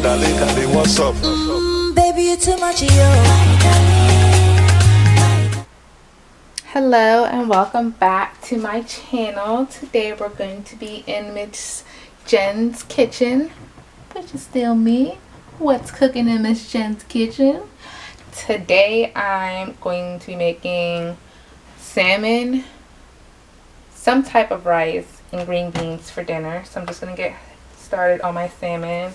What's up? Baby, you're too much of you. Hello and welcome back to my channel. Today we're going to be in Miss Jen's kitchen, which is still me. What's cooking in Miss Jen's kitchen? Today I'm going to be making salmon, some type of rice, and green beans for dinner. So I'm just going to get started on my salmon.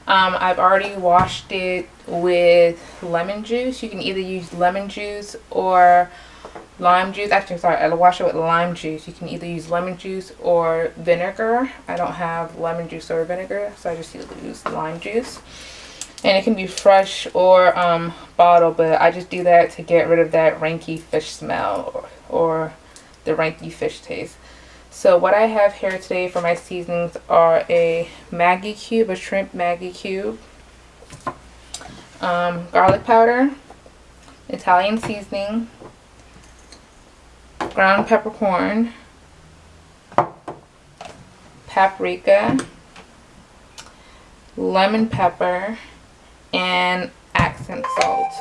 I've already washed it with lemon juice. You can either use lemon juice or lime juice. Actually, sorry, I washed it with lime juice. You can either use lemon juice or vinegar. I don't have lemon juice or vinegar, so I just use lime juice. And it can be fresh or bottled, but I just do that to get rid of that ranky fish smell or the ranky fish taste. So what I have here today for my seasonings are a Maggie cube, a shrimp Maggie cube, garlic powder, Italian seasoning, ground peppercorn, paprika, lemon pepper, and accent salt.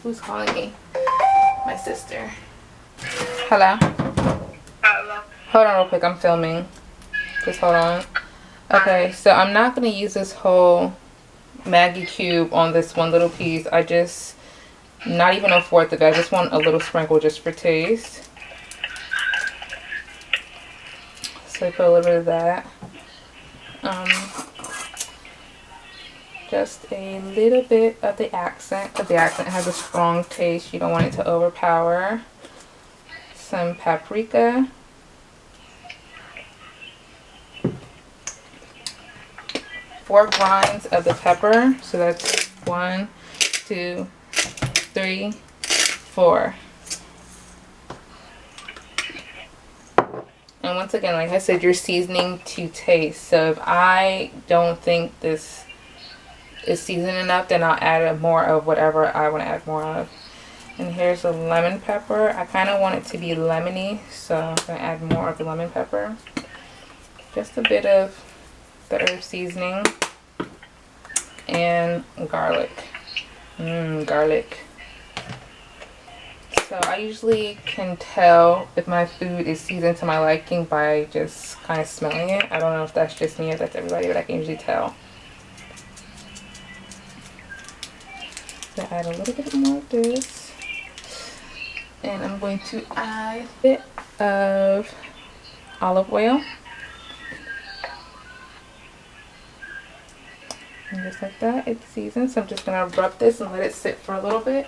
Who's calling me? My sister. Hello? Hold on real quick, I'm filming. Just hold on. Okay, so I'm not going to use this whole Maggie cube on this one little piece. I just, not even a fourth of it. I just want a little sprinkle just for taste. So I put a little bit of that. Just a little bit of the accent, because the accent has a strong taste. You don't want it to overpower. Some paprika. 4 grinds of the pepper, so that's 1, 2, 3, 4. And once again, like I said, you're seasoning to taste. So if I don't think this is seasoned enough, then I'll add more of whatever I want to add more of. And here's the lemon pepper. I kind of want it to be lemony, so I'm going to add more of the lemon pepper. Just a bit of the herb seasoning and garlic. Garlic. So I usually can tell if my food is seasoned to my liking by just kind of smelling it. I don't know if that's just me or that's everybody, but I can usually tell. So add a little bit more of this, and I'm going to add a bit of olive oil. And just like that, it's seasoned. So I'm just going to rub this and let it sit for a little bit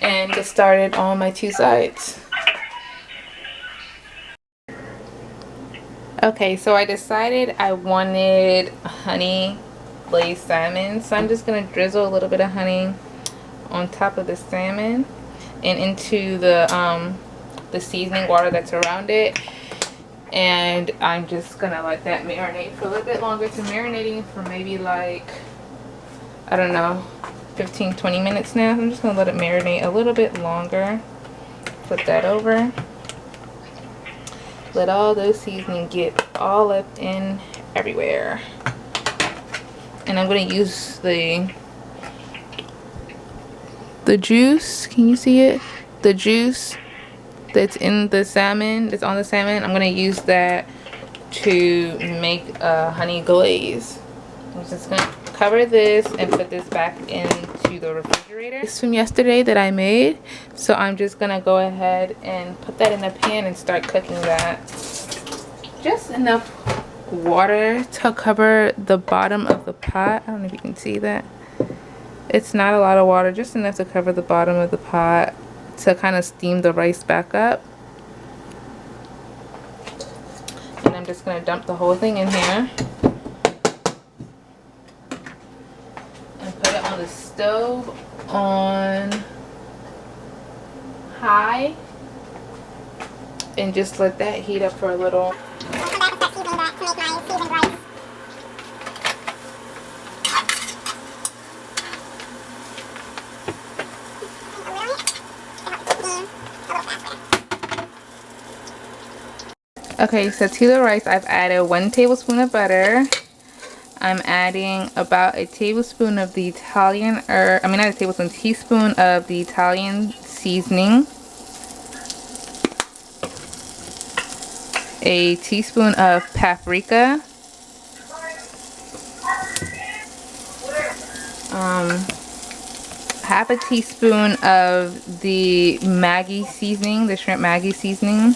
and get started on my 2 sides. Okay, so I decided I wanted honey glazed salmon. So I'm just going to drizzle a little bit of honey on top of the salmon and into the seasoning water that's around it. And I'm just gonna let that marinate for a little bit longer. It's marinating for maybe like, I don't know, 15-20 minutes now. I'm just gonna let it marinate a little bit longer. Put that over. Let all those seasoning get all up in everywhere. And I'm gonna use the juice. Can you see it? The juice that's in the salmon, that's on the salmon, I'm going to use that to make a honey glaze. I'm just going to cover this and put this back into the refrigerator. This from yesterday that I made, so I'm just going to go ahead and put that in a pan and start cooking that. Just enough water to cover the bottom of the pot. I don't know if you can see that. It's not a lot of water, just enough to cover the bottom of the pot to kind of steam the rice back up. And I'm just going to dump the whole thing in here and put it on the stove on high and just let that heat up for a little. Okay, so to the rice I've added 1 tablespoon of butter. I'm adding about a tablespoon of the Italian, or I mean not a tablespoon, teaspoon of the Italian seasoning, a teaspoon of paprika, half a teaspoon of the Maggie seasoning, the shrimp Maggie seasoning,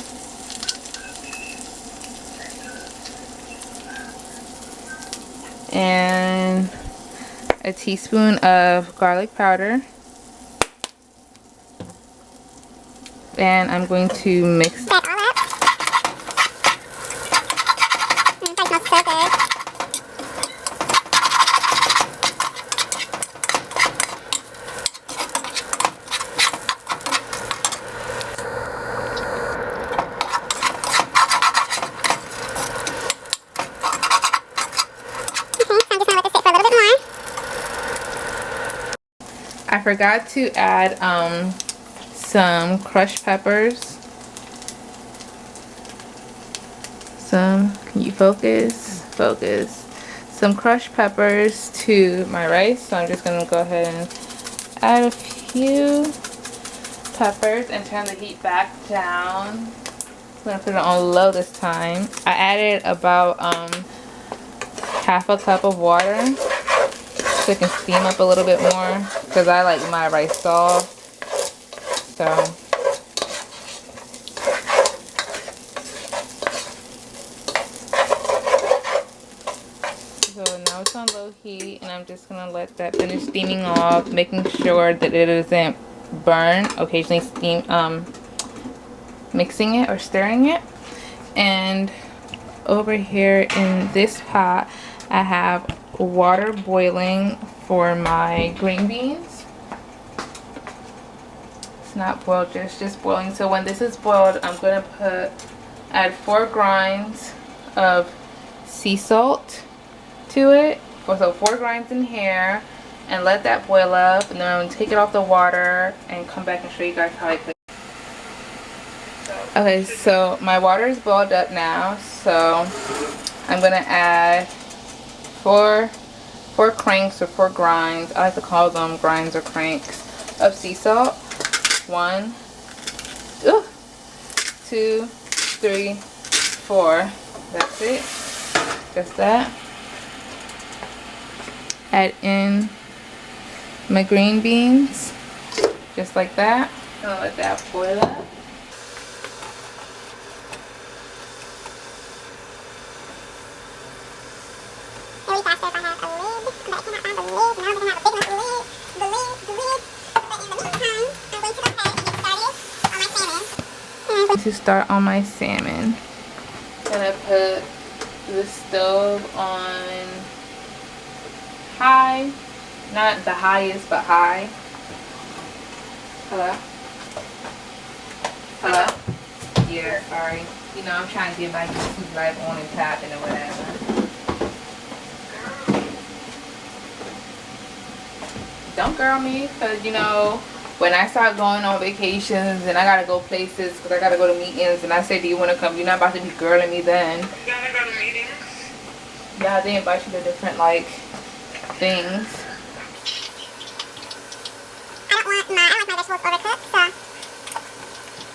and a teaspoon of garlic powder. And I'm going to mix that all up. That smells so good. I forgot to add some crushed peppers. Can you focus? Focus. Some crushed peppers to my rice. So I'm just gonna go ahead and add a few peppers and turn the heat back down. I'm gonna put it on low this time. I added about half a cup of water so it can steam up a little bit more because I like my rice soft. So now it's on low heat, and I'm just gonna let that finish steaming off, making sure that it doesn't burn. Occasionally mixing it or stirring it. And over here in this pot, I have water boiling for my green beans. It's not boiled, just boiling. So when this is boiled, I'm gonna add 4 grinds of sea salt to it. So 4 grinds in here, and let that boil up, and then I'm gonna take it off the water and come back and show you guys how I cook. Okay, so my water is boiled up now, so I'm gonna add 4 cranks or 4 grinds. I like to call them grinds or cranks of sea salt. 1, 2, 3, 4. That's it. Just that. Add in my green beans, just like that. I'm gonna let that boil up. Really faster if I had a lid, but I cannot find the lid. Now I'm gonna have a big enough lid. But in the meantime, I'm going to go ahead and get started on my salmon. I'm going to start on my salmon. I'm gonna put the stove on high, not the highest, but high. Hello? Hello? Yeah, sorry. You know, I'm trying to get my YouTube live on and tapping or whatever. Don't girl me, because, you know, when I start going on vacations and I gotta go places, because I gotta go to meetings, and I say, do you want to come? You're not about to be girling me then. You gotta go to meetings? Yeah, they invite you to different, like, things. I like my vegetables overcooked, so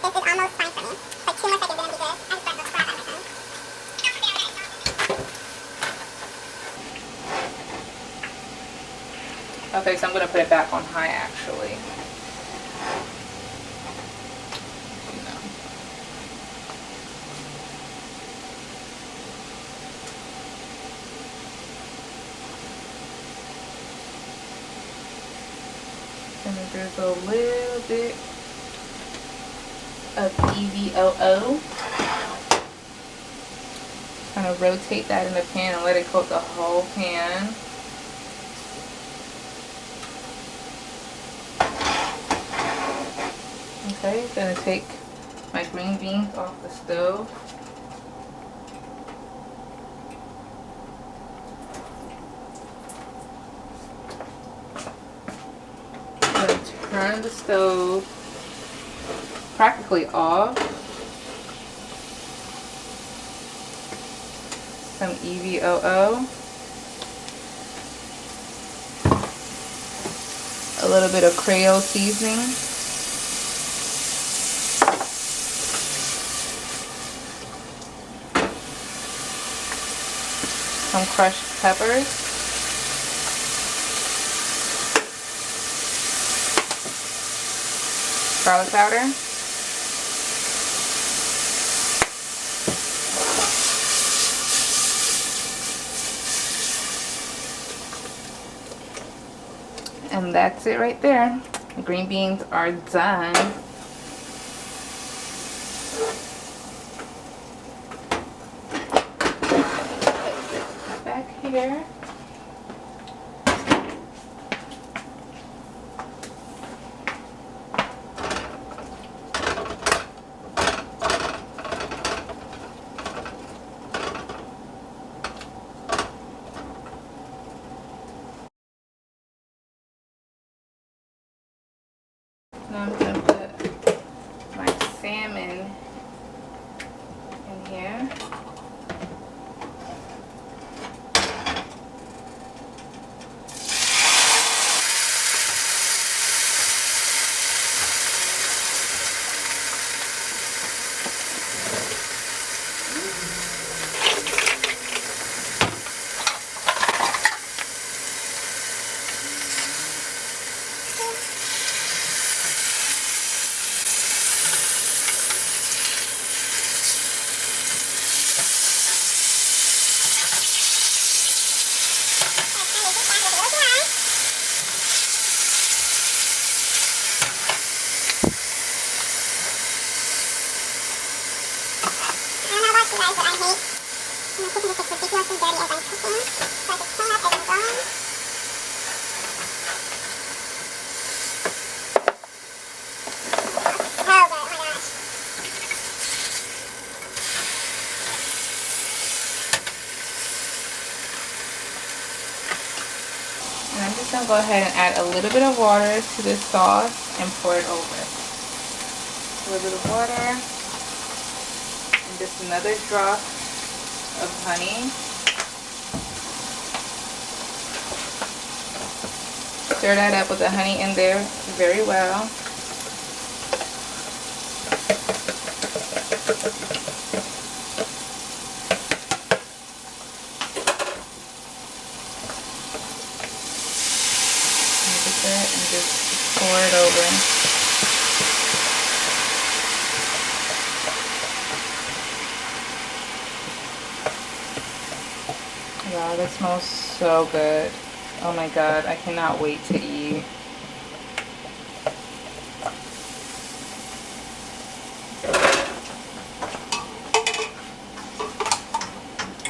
this is almost fine for me. Like 2 more seconds and it'll be good. I just burnt the crap out of my phone. Okay, so I'm gonna put it back on high actually. And then there's a little bit of EVOO. Kind of rotate that in the pan and let it coat the whole pan. Okay, gonna take my green beans off the stove. I'm gonna turn the stove practically off. Some EVOO. little bit of Creole seasoning. Some crushed peppers. Garlic powder. And that's it right there. The green beans are done. Back here. Now I'm going to put my salmon in here. And I'm just going to go ahead and add a little bit of water to this sauce and pour it over. A little bit of water. And just another drop of honey. Stir that up with the honey in there very well. And just pour it over. Wow, that smells so good. Oh my god, I cannot wait to eat.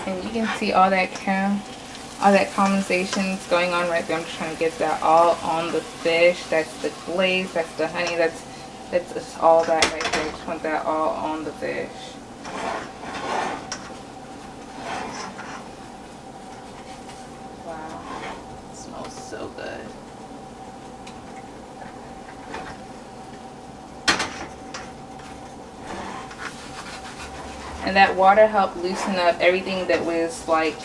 And you can see all that caramelization is going on right there. I'm just trying to get that all on the fish. That's the glaze, that's the honey, that's just all that right there. I just want that all on the fish. Wow, it smells so good. And that water helped loosen up everything that was like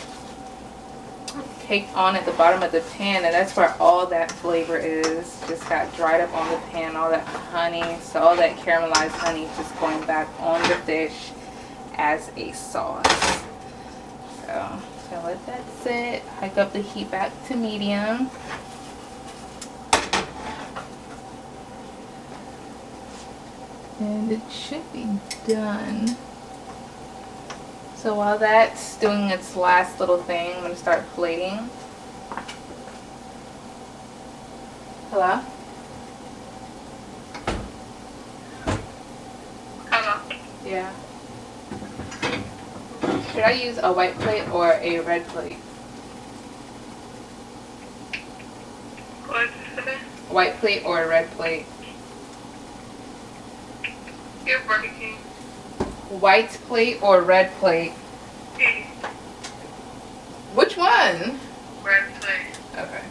caked on at the bottom of the pan, and that's where all that flavor is. Just got dried up on the pan, all that honey, so all that caramelized honey just going back on the fish as a sauce. So let that sit. Hike up the heat back to medium. And it should be done. So while that's doing its last little thing, I'm going to start plating. Hello? Hello. Yeah. Should I use a white plate or a red plate? What's it? White plate or a red plate? Get Burger King. White plate or red plate? King. Which one? Red plate. Okay.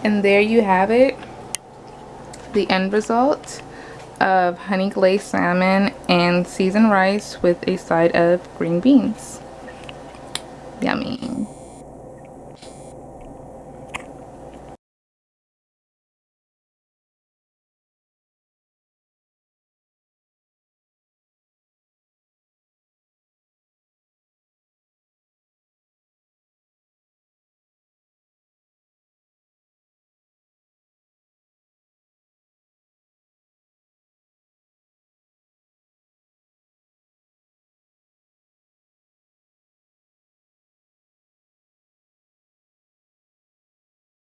And there you have it, the end result of honey glazed salmon and seasoned rice with a side of green beans. Yummy.